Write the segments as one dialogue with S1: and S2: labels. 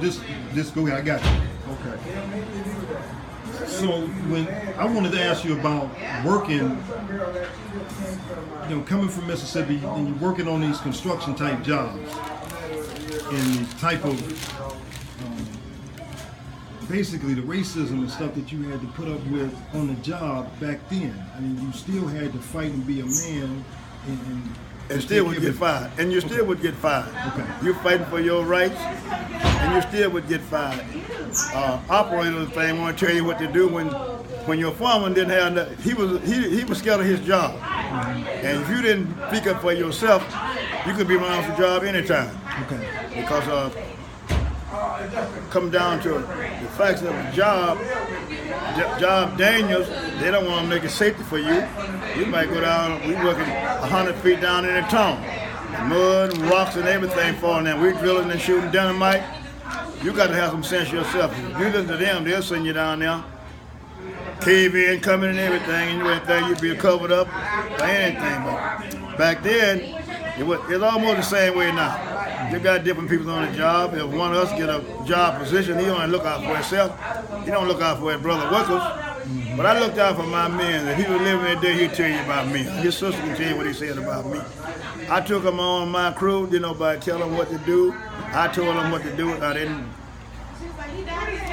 S1: just go ahead. I got you. Okay. So when I wanted to ask you about working, coming from Mississippi and you're working on these construction type jobs and the type of basically the racism and stuff that you had to put up with on the job back then. I mean, you still had to fight and be a man
S2: and still would get fired. And you still would get fired.
S1: Okay.
S2: You're fighting for your rights, and you still would get fired. Operator thing won't tell you what to do when your foreman didn't have. He was scared of his job, and if you didn't speak up for yourself, you could be around for the job anytime.
S1: Okay.
S2: Because come down to the facts of the job Daniels, they don't want to make it safety for you. You might go down, we working 100 feet down in the tunnel. Mud and rocks and everything falling in. We're drilling and shooting dynamite. You got to have some sense yourself. If you listen to them, they'll send you down there. Cave in, coming and everything, and everything, you'd be covered up by anything. But back then, it's almost the same way now. You got different people on the job. If one of us get a job position, he only look out for himself. He don't look out for his brother workers. But I looked out for my men. If he was living that day, he'd tell you about me. His sister can tell you what he said about me. I took him on my crew, didn't nobody tell him what to do. I told him what to do. I didn't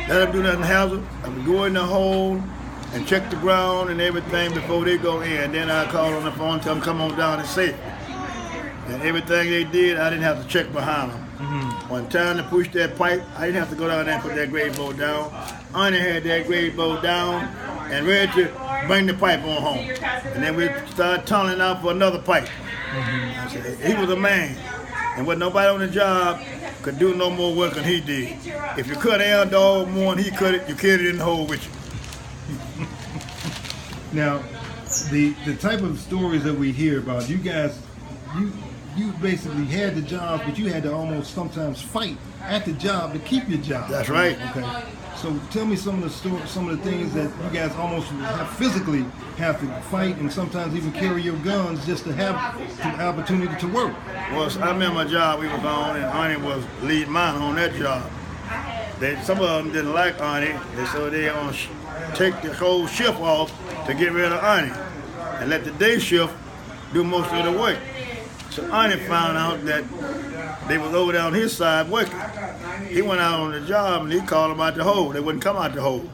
S2: let him do nothing hazard. I would go in the hole and check the ground and everything before they go in. Then I called on the phone and tell them, come on down and safe. And everything they did, I didn't have to check behind them. One time to push that pipe, I didn't have to go down there and put that grade bolt down. Ernie had that grade bolt down and ready to bring the pipe on home. And then we started tunneling out for another pipe. I said, he was a man. And what nobody on the job could do no more work than he did. If you cut air dog more than he cut it, you carried it in the hole with you.
S1: Now, the type of stories that we hear about, you guys, you basically had the job, but you had to almost sometimes fight at the job to keep your job.
S2: That's right.
S1: Okay. So tell me some of the things that you guys almost physically have to fight and sometimes even carry your guns just to have the opportunity to work.
S2: Well, I remember a job we was on, and Ernie was lead mine on that job. Some of them didn't like Ernie, so they gonna take the whole shift off to get rid of Ernie and let the day shift do most of the work. So Ernie found out that they was over there on his side working. He went out on the job and he called them out the hole. They wouldn't come out the hole.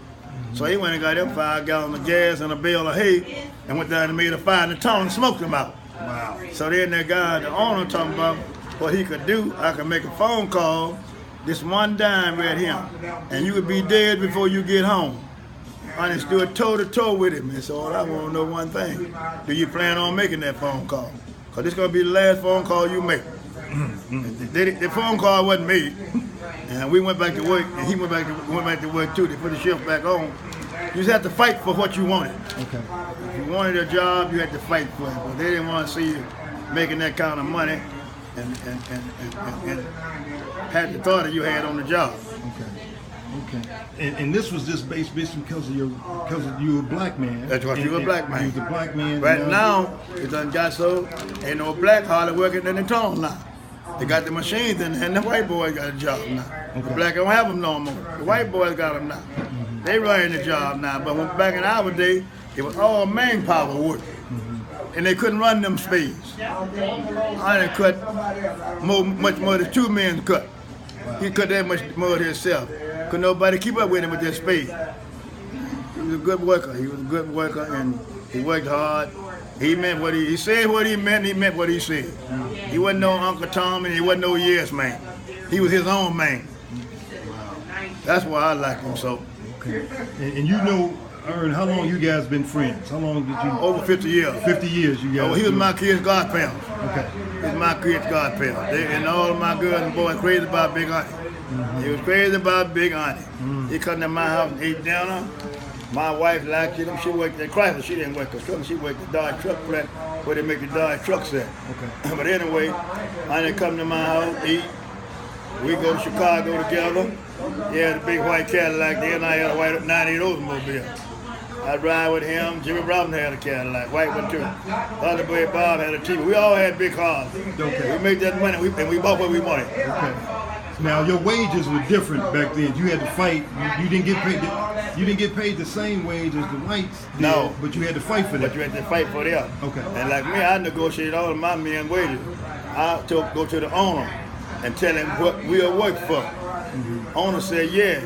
S2: So he went and got them 5 gallons of gas and a bale of hay and went down and made a fire in the tunnel and smoked them out.
S1: Wow.
S2: So then that guy, the owner, talking about what he could do. I could make a phone call, this one dime right here, and you would be dead before you get home. Ernie stood toe to toe with him and said, I want to know one thing. Do you plan on making that phone call? Because this is going to be the last phone call you make. The phone call wasn't made. And we went back to work, and he went back to work too. They put the shift back on. You just have to fight for what you wanted.
S1: Okay.
S2: If you wanted a job, you had to fight for it. But they didn't want to see you making that kind of money and had the thought that you had on the job.
S1: Okay. And this was just based because you were a black man.
S2: That's what you were a black man.
S1: You was a black man.
S2: Right now, it done got so, ain't no black hardly working in the tunnel now. They got the machines and the white boys got a job now. Okay. The black don't have them no more. The white boys got them now. They running the job now. But when back in our day, it was all manpower work. And they couldn't run them speeds. I done cut much more than 2 men cut. He cut that much mud himself. Couldn't nobody keep up with him with that speed. He was a good worker. And he worked hard. He meant what he said what he meant what he said. He wasn't no Uncle Tom and he wasn't no yes man. He was his own man. That's why I like him so.
S1: Okay. And you know, Erine, how long you guys been friends? How long did you?
S2: Over 50 years.
S1: 50 years you guys.
S2: Oh, he was my kid's godparent.
S1: Okay.
S2: He was my kid's godparent. And all of my girls and boys crazy about Big Auntie. He was crazy about Big Auntie. He come to my house and ate dinner. My wife liked him. She worked at Chrysler. She didn't work construction. She worked at Dodge truck plant where they make the Dodge trucks at.
S1: Okay.
S2: But anyway, Auntie come to my house, eat. We go to Chicago together. He had a big white Cadillac there, and I had a white 98 Oldsmobile. I ride with him. Jimmy Brown had a Cadillac, white one too. Thunderbird Bob had a TV. We all had big cars.
S1: Okay.
S2: We made that money, and we bought what we wanted.
S1: Okay.
S2: So
S1: Now your wages were different back then. You had to fight. You didn't get paid. You didn't get paid the same wage as the whites did.
S2: No.
S1: But you had to fight for that.
S2: But you had to fight for them.
S1: Okay.
S2: And like me, I negotiated all of my men wages. I go to the owner and tell him what we'll work for. Owner said, yeah,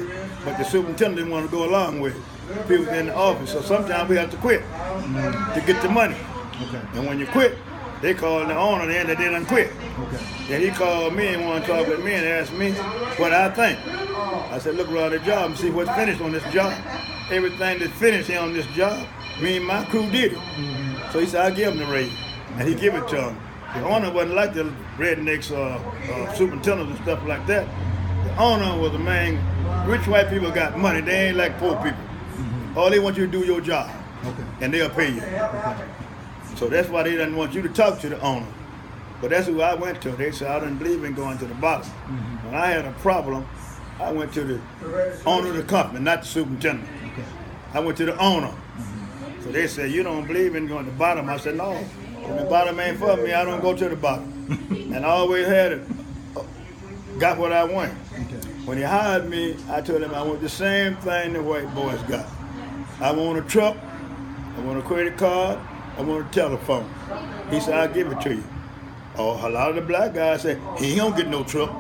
S2: but the superintendent didn't want to go along with it. People in the office, so sometimes we have to quit to get the money.
S1: Okay.
S2: And when you quit, they call the owner and they didn't quit.
S1: Okay.
S2: Then he called me and wanted to talk with me and asked me what I think. I said, look around the job and see what's finished on this job. Everything that's finished here on this job, me and my crew did it. So he said, I'll give him the raise. And he give it to him. The owner wasn't like the rednecks superintendents and stuff like that. The owner was a man, rich white people got money. They ain't like poor people. All they want you to do your job.
S1: Okay.
S2: And they'll pay you.
S1: Okay.
S2: So that's why they didn't want you to talk to the owner. But that's who I went to. They said I didn't believe in going to the bottom. When I had a problem, I went to the owner of the company, not the superintendent.
S1: Okay.
S2: I went to the owner. So they said, you don't believe in going to the bottom? I said, no. When the bottom ain't for me, I don't go to the bottom. And I always had it, got what I wanted.
S1: Okay.
S2: When he hired me, I told him I want the same thing the white boys got. I want a truck, I want a credit card, I want a telephone. He said, I'll give it to you. Oh, a lot of the black guys said, he don't get no truck,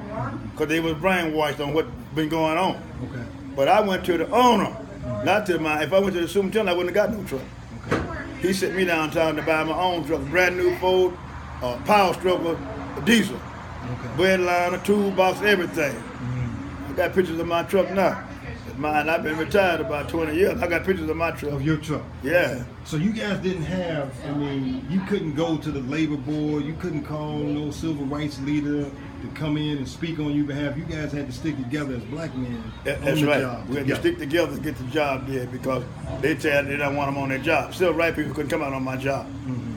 S2: because they was brainwashed on what's been going on.
S1: Okay.
S2: But I went to the owner, not to my, if I went to the superintendent, I wouldn't have got no truck.
S1: Okay.
S2: He sent me downtown to buy my own truck, brand new Ford, power stroker, diesel, breadliner, toolbox, everything. I got pictures of my truck now. Mine, I've been retired about 20 years. I got pictures of my truck.
S1: Of your truck.
S2: Yeah.
S1: So you guys didn't have, I mean, you couldn't go to the labor board, you couldn't call no civil rights leader to come in and speak on your behalf. You guys had to stick together as black men.
S2: That's right. We had to stick together to get the job done because they said they don't want them on their job. Still, white people couldn't come out on my job.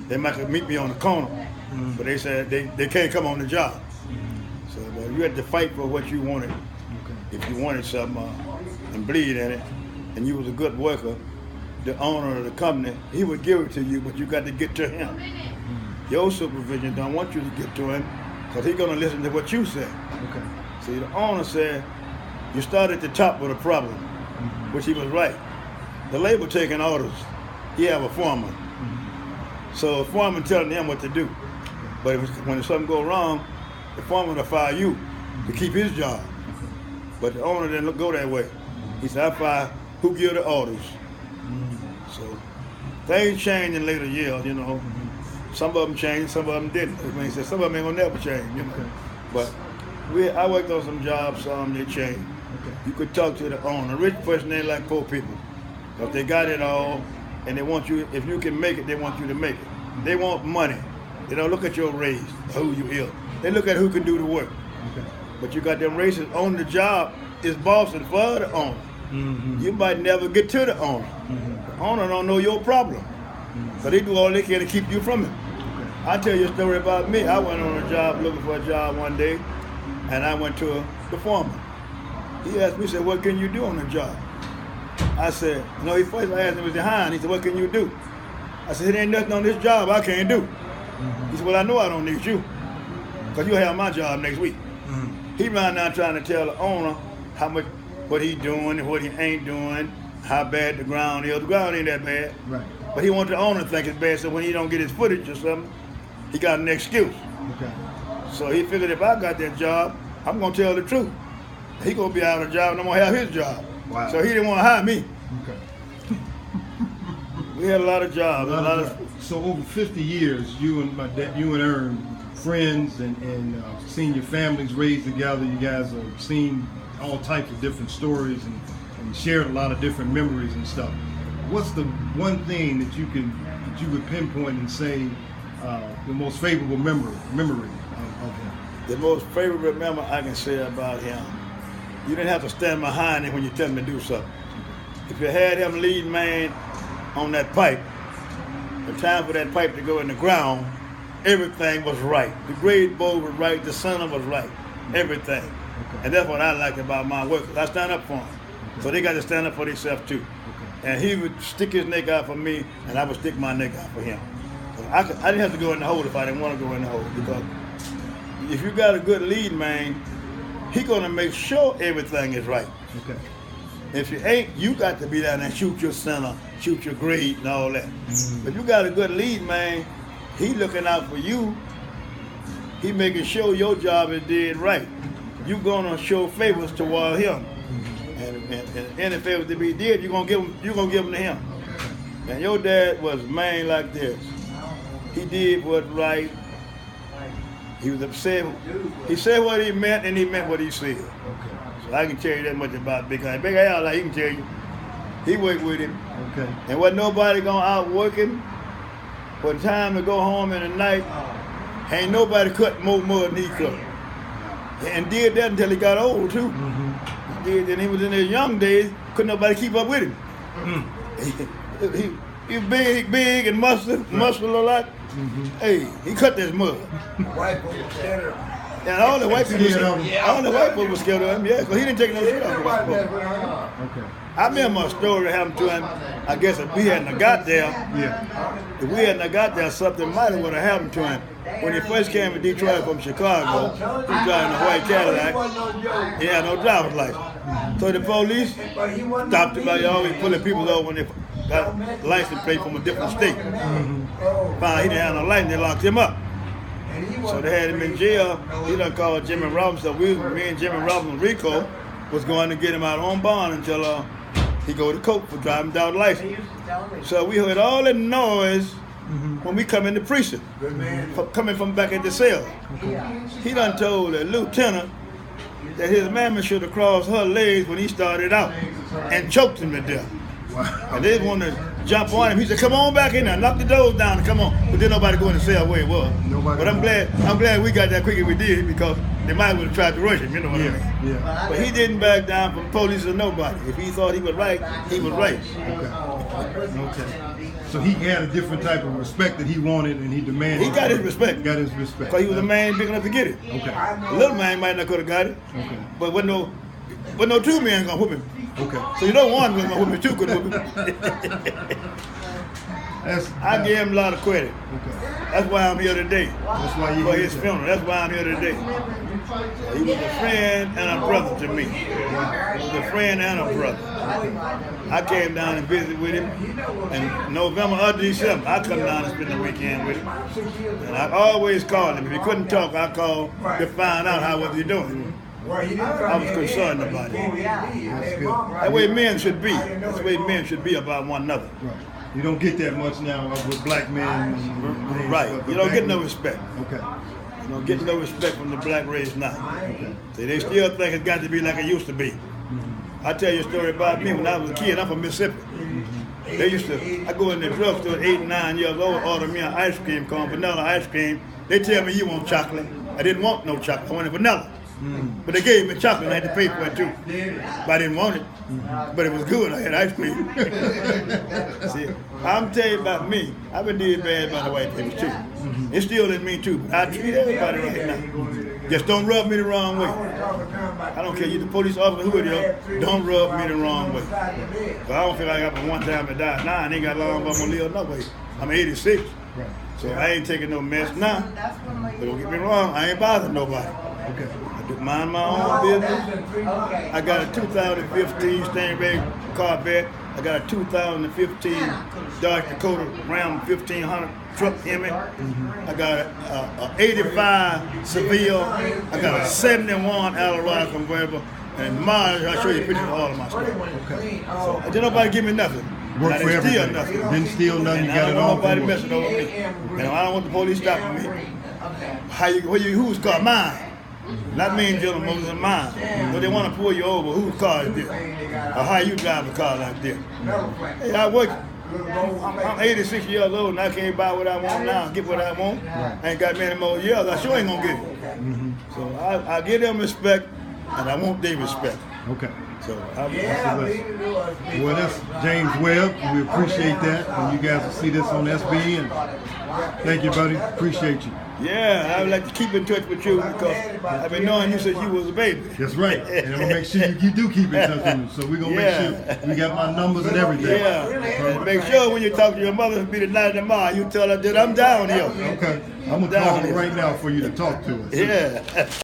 S2: They might meet me on the corner, but they said they can't come on the job. So you had to fight for what you wanted. If you wanted something and bleed in it, and you was a good worker, the owner of the company, he would give it to you, but you got to get to him. Your supervision don't want you to get to him because he's going to listen to what you say.
S1: Okay.
S2: See, the owner said, you start at the top with a problem, which he was right. The labor taking orders. He have a foreman. So the foreman telling him what to do. But when something go wrong, the foreman will fire you to keep his job. But the owner didn't go that way. He said, I fire who give the orders. So things changed in later years, you know. Some of them changed, some of them didn't. I mean, he said, some of them ain't gonna never change, you know. But I worked on some jobs, some they changed. You could talk to the owner. Rich person ain't like poor people. Because they got it all, and they want you, if you can make it, they want you to make it. They want money. They don't look at your race, or who you is. They look at who can do the work. But you got them races on the job is bossing for the owner. You might never get to the owner. The owner don't know your problem. So they do all they can to keep you from it. I'll tell you a story about me. I went on a job looking for a job one day, and I went to the foreman. He asked me, he said, what can you do on the job? I said, no, he first I asked him, was he hiring? He said, what can you do? I said, there ain't nothing on this job I can't do. He said, well, I know I don't need you, because you'll have my job next week. He ran down trying to tell the owner how much, what he doing and what he ain't doing, how bad the ground is. The ground ain't that bad.
S1: Right.
S2: But he wants the owner to think it's bad, so when he don't get his footage or something, he got an excuse.
S1: Okay.
S2: So he figured if I got that job, I'm gonna tell the truth. He gonna be out of a job and I'm gonna have his job.
S1: Wow.
S2: So he didn't want to hire me.
S1: Okay.
S2: We had a lot of jobs.
S1: So over 50 years, you and Erine, friends and seen your families raised together. You guys have seen all types of different stories and shared a lot of different memories and stuff. What's the one thing that you would pinpoint and say the most favorable memory of him?
S2: The most favorite memory I can say about him, you didn't have to stand behind him when you tell him to do something. If you had him lead man on that pipe, the time for that pipe to go in the ground, everything was right. The grade bowl was right, the center was right, everything. Okay. And that's what I like about my workers. I stand up for them. Okay. So they got to stand up for themselves too. Okay. And he would stick his neck out for me, and I would stick my neck out for him. So I didn't have to go in the hole if I didn't want to go in the hole, because if you got a good lead man, He gonna make sure everything is right.
S1: Okay.
S2: If you ain't, you got to be down there and shoot your center, shoot your grade and all that. But you got a good lead, man. He looking out for you. He making sure your job is did right. You gonna show favors toward him. And any favors to be did, you gonna give them to him. And your dad was man like this. He did what's right. He was upset. He said what he meant, and he meant what he said.
S1: Okay.
S2: So I can tell you that much about Big Guy. Big Guy, like he can tell you, he worked with him.
S1: Okay.
S2: And wasn't nobody gonna outwork him. When time to go home in the night, ain't nobody cut more mud than he cut. And did that until he got old too.
S1: Mm-hmm.
S2: He did, and he was in his young days, couldn't nobody keep up with him. He was big and muscle a lot.
S1: Mm-hmm.
S2: Hey, he cut this mud. And all the white people, were scared of him. Yeah, because he didn't take no shit off the white folks.
S1: Okay.
S2: I remember a story happened to him. I guess if we hadn't got there, if we hadn't got there, something might have would have happened to him. When he first came to Detroit from Chicago, he was driving a white Cadillac. He had no driver's license. So the police stopped him. They always pulling people over when they got a license plate from a different state. Found he didn't have no license, they locked him up. So they had him in jail. He done called Jimmy Robinson. Me and Jimmy Robinson, Rico, was going to get him out on bond until he go to court for driving without a license. So we heard all the noise when we come in the precinct, coming from back at the cell. He done told the lieutenant that his mammy should have crossed her legs when he started out and choked him to death. And they wanted to jump on him. He said, "Come on back in there, knock the doors down and come on." But then nobody go in the cell where it was. But I'm glad we got that quick as we did, because they might have tried to rush him, you know what I mean?
S1: Yeah.
S2: But he didn't back down from police or nobody. If he thought he was right, he was right.
S1: Okay. So he had a different type of respect that he wanted, and he demanded.
S2: He got his respect.
S1: Got his respect.
S2: Because he was a man big enough to get it.
S1: Okay.
S2: A little man might not could have got it.
S1: Okay.
S2: But no two men gonna whoop him.
S1: Okay.
S2: So you know one was gonna whoop him, two could whoop him. I give him a lot of credit.
S1: Okay.
S2: That's why I'm here today.
S1: That's why you
S2: for his funeral. That's why I'm here today. He was a friend and a brother to me. He was a friend and a brother. I came down and visited with him in November or December. I come down and spend the weekend with him. And I always called him. If he couldn't talk, I called to find out how was he doing. I was concerned about him. That way men should be. That's the way men should be about one another.
S1: Right. You don't get that much now with black men.
S2: Right. You don't get no respect.
S1: Okay.
S2: You don't get no respect from the black race now. Okay. See, they still think it's got to be like it used to be. I tell you a story about me when I was a kid. I'm from Mississippi. They used to, I go in the drugstore at 8 and 9 years old, order me an ice cream cone, vanilla ice cream. They tell me, "You want chocolate?" I didn't want no chocolate. I wanted vanilla. But they gave me chocolate, and I had to pay for it too. But I didn't want it. But it was good. I had ice cream. See, I'm telling you about me. I've been doing bad by the white people too. It still in me too. But I treat everybody right now. Just don't rub me the wrong way. I don't care. You the police officer, who are you? Don't rub me the wrong way. So I don't feel like I got one time to die. Nah, I ain't got long, but I'm gonna live no way. I'm 86. So I ain't taking no mess now. But don't get me wrong, I ain't bothering nobody.
S1: Okay.
S2: I do mind my own business. I got a 2015 Stingray Corvette. I got a 2015 Dodge Dakota Ram 1500 truck Hemi. I got a 85 Seville. I got a 71 Eldorado convertible. And mine, I'll show you pictures of all of my stuff.
S1: Okay.
S2: So didn't nobody give me nothing.
S1: Work for everything.
S2: Nothing.
S1: Didn't steal nothing. You
S2: And
S1: got
S2: I
S1: it
S2: don't
S1: all.
S2: want nobody messing over me. And I don't want the police stopping me. Whose car? Mine. Not me and Dylan Moses, and mine. But they want to pull you over. Whose car is this? Or how you drive a car like this? Hey, I work. I'm 86 years old and I can't buy what I want now, get what I want. I ain't got many more years. I sure ain't gonna get it. So I give them respect and I want their respect.
S1: Okay.
S2: So
S1: well, that's James Webb. We appreciate that. And you guys will see this on SB. And thank you, buddy. Appreciate you.
S2: Yeah, I would like to keep in touch with you because I've been knowing you since you was a baby.
S1: That's right. And I'm going to make sure you do keep in touch with me. So we're going to make sure we got my numbers and everything.
S2: Yeah. And make sure when you talk to your mother, be the night tomorrow, you tell her that I'm down here.
S1: Okay. I'm going to call her right now for you to talk to her.
S2: Yeah.